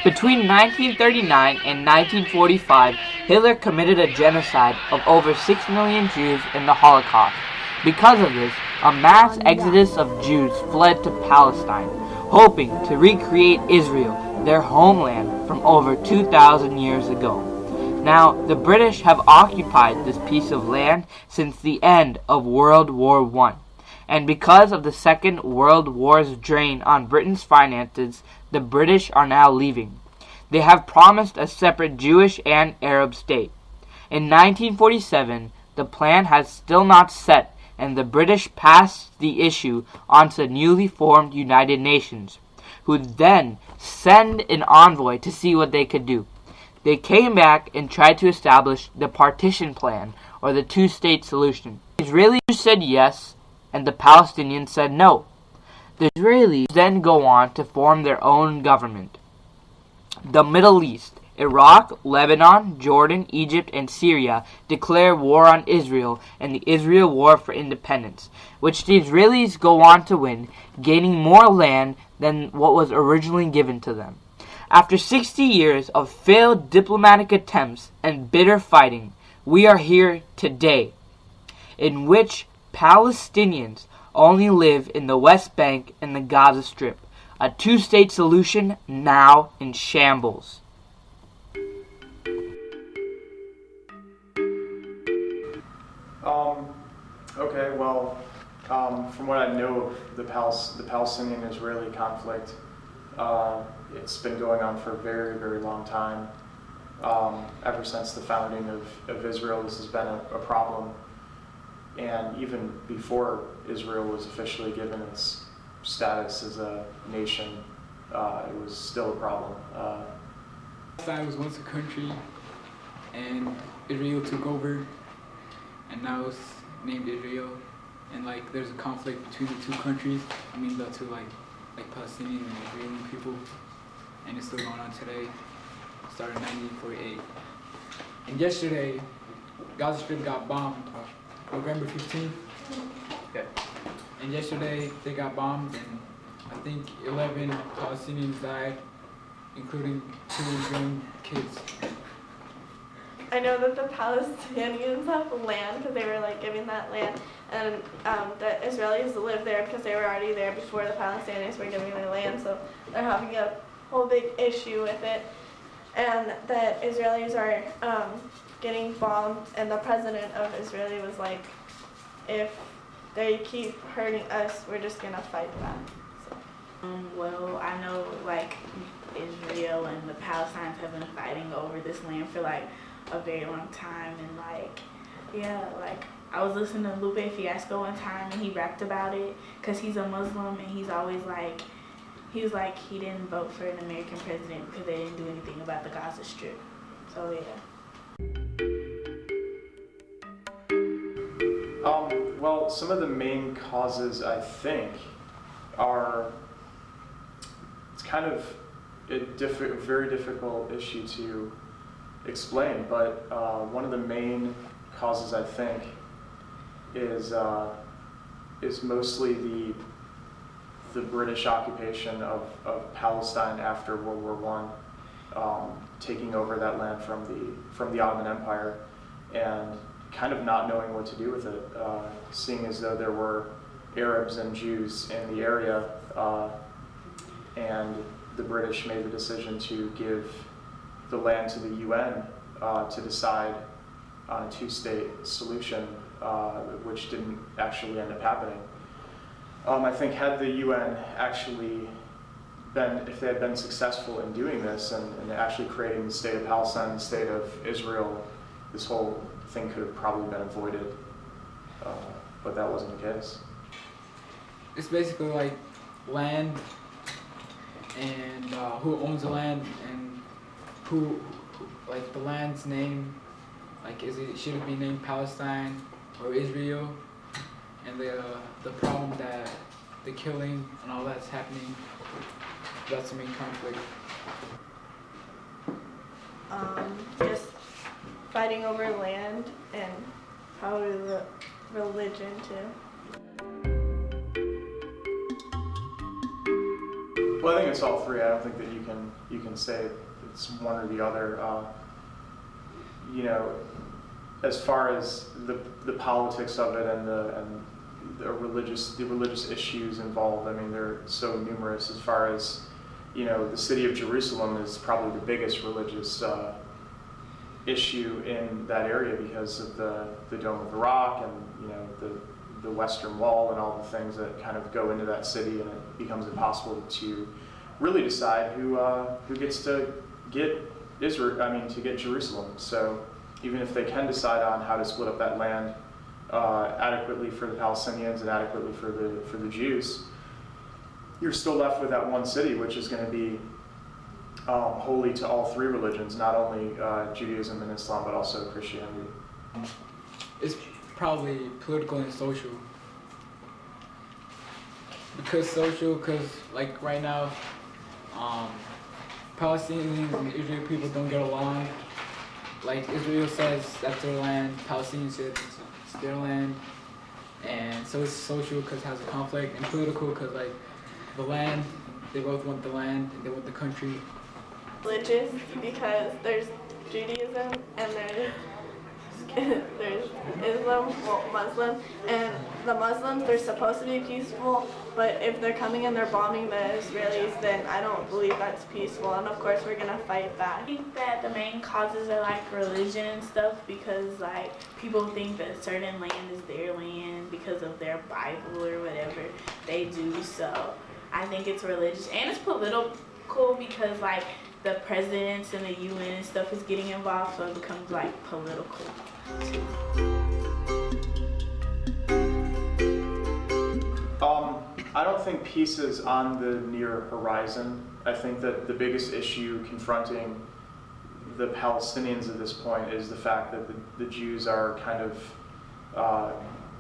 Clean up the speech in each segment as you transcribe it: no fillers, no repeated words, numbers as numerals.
Between 1939 and 1945, Hitler committed a genocide of over 6 million Jews in the Holocaust. Because of this, a mass exodus of Jews fled to Palestine, hoping to recreate Israel, their homeland, from over 2,000 years ago. Now, the British have occupied this piece of land since the end of World War I. And because of the Second World War's drain on Britain's finances, the British are now leaving. They have promised a separate Jewish and Arab state. In 1947, the plan has still not set, and the British passed the issue onto the newly formed United Nations, who then send an envoy to see what they could do. They came back and tried to establish the partition plan, or the two-state solution. The Israelis said yes, and the Palestinians said no. The Israelis then go on to form their own government. The Middle East, Iraq, Lebanon, Jordan, Egypt, and Syria declare war on Israel and the Israel War for Independence, which the Israelis go on to win, gaining more land than what was originally given to them. After 60 years of failed diplomatic attempts and bitter fighting, we are here today, in which Palestinians only live in the West Bank and the Gaza Strip. A two-state solution now in shambles. Okay, well, from what I know of the Palestinian-Israeli conflict, it's been going on for a very, very long time. Ever since the founding of Israel, this has been a problem. And even before Israel was officially given its status as a nation, it was still a problem. Palestine was once a country, and Israel took over, and now it's named Israel. And like, there's a conflict between the two countries. I mean, the two like Palestinian and Israeli people, and it's still going on today. It started in 1948. And yesterday, Gaza Strip got bombed. November 15th. Okay. And yesterday they got bombed, and I think 11 Palestinians died, including 2 young kids. I know that the Palestinians have land because they were like giving that land, and the Israelis live there because they were already there before the Palestinians were giving their land, so they're having a whole big issue with it. And the Israelis are getting bombed, and the president of Israel was like, if they keep hurting us, we're just gonna fight back. So. Well, I know like Israel and the Palestinians have been fighting over this land for like a very long time, and like, yeah, like I was listening to Lupe Fiasco one time, and he rapped about it because he's a Muslim, and he's always like, he was like, he didn't vote for an American president because they didn't do anything about the Gaza Strip. So yeah. Well, some of the main causes, I think, are, it's kind of a very difficult issue to explain, but one of the main causes, I think, is mostly the British occupation of Palestine after World War I, taking over that land from the Ottoman Empire, and kind of not knowing what to do with it, seeing as though there were Arabs and Jews in the area, and the British made the decision to give the land to the UN to decide on a two-state solution, which didn't actually end up happening. I think had the UN actually if they had been successful in doing this and actually creating the state of Palestine, the state of Israel, this whole thing could have probably been avoided, but that wasn't the case. It's basically like land and who owns the land and who like the land's name, like should it be named Palestine or Israel, and the problem that the killing and all that's happening, that's the main conflict. Just fighting over land and probably the religion too. Well, I think it's all three. I don't think that you can say it's one or the other. You know, as far as the politics of it and the religious issues involved, I mean, they're so numerous. As far as, you know, the city of Jerusalem is probably the biggest religious issue in that area because of the Dome of the Rock and, you know, the Western Wall and all the things that kind of go into that city, and it becomes impossible to really decide who gets to get Israel. I mean, to get Jerusalem. So even if they can decide on how to split up that land adequately for the Palestinians and adequately for the Jews, you're still left with that one city, which is going to be holy to all three religions, not only Judaism and Islam, but also Christianity. It's probably political and social. Because like right now, Palestinians and Israeli people don't get along. Like Israel says that's their land, Palestinians say it's their land, and so it's social because it has a conflict, and political because like the land, they both want the land and they want the country. Religious because there's Judaism and there's Islam, well, Muslim, and the Muslims, they're supposed to be peaceful, but if they're coming and they're bombing the Israelis, then I don't believe that's peaceful, and of course we're gonna fight back. I think that the main causes are like religion and stuff, because like people think that certain land is their land because of their Bible or whatever they do, so I think it's religious, and it's political because like the presidents and the UN and stuff is getting involved, so it becomes like political too. I don't think peace is on the near horizon. I think that the biggest issue confronting the Palestinians at this point is the fact that the Jews are kind of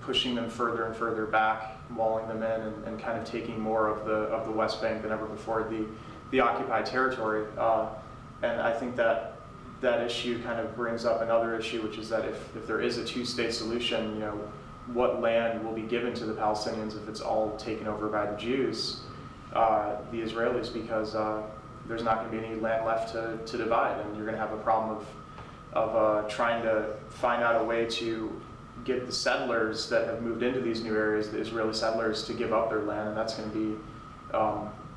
pushing them further and further back, walling them in, and kind of taking more of the West Bank than ever before, the occupied territory. And I think that issue kind of brings up another issue, which is that if there is a two-state solution, you know, what land will be given to the Palestinians if it's all taken over by the Jews, the Israelis, because there's not going to be any land left to divide, and you're going to have a problem of trying to find out a way to get the settlers that have moved into these new areas, the Israeli settlers, to give up their land, and that's going to be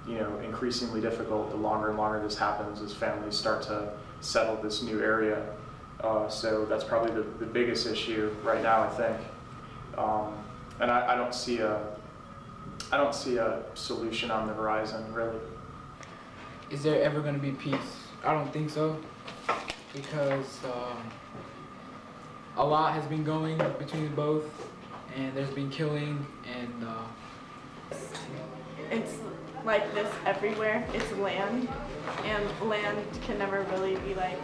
you know, increasingly difficult the longer and longer this happens as families start to settle this new area. So that's probably the biggest issue right now, I think. And I don't see a solution on the horizon, really. Is there ever going to be peace? I don't think so, because a lot has been going between both, and there's been killing, and It's like this everywhere. It's land, and land can never really be like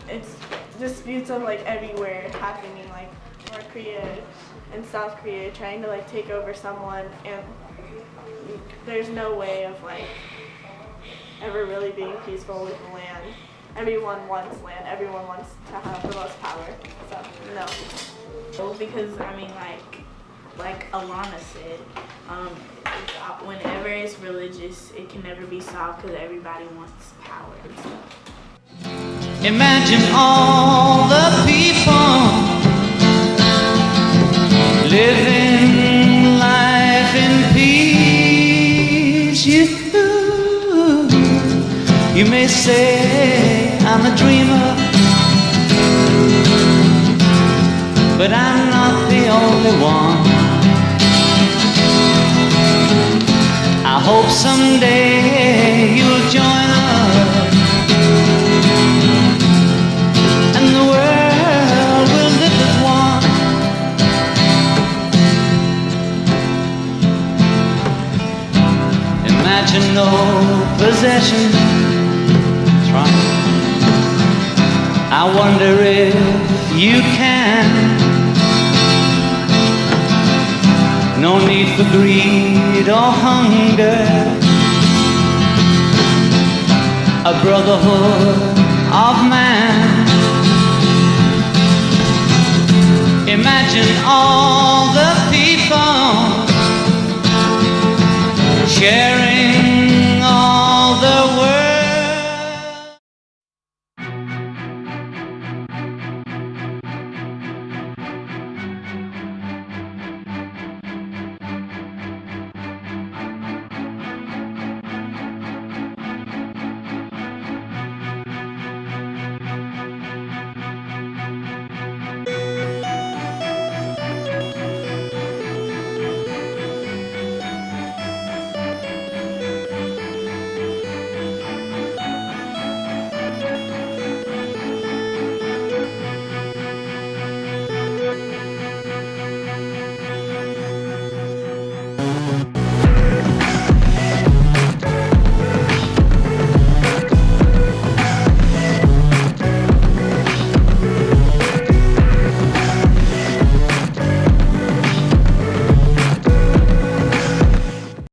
it's disputes of like everywhere happening, like North Korea and South Korea trying to like take over someone, and there's no way of like ever really being peaceful with land. Everyone wants land. Everyone wants to have the most power. So no. Because I mean, like Alana said, whenever it's religious, it can never be solved because everybody wants power and stuff. Imagine all the people living life in peace. You You may say I'm a dreamer, but I'm not the only one. I hope someday you'll join us, and the world will live as one. Imagine no possession. That's right. I wonder if you can. No need for greed or hunger. A brotherhood of man. Imagine all the people sharing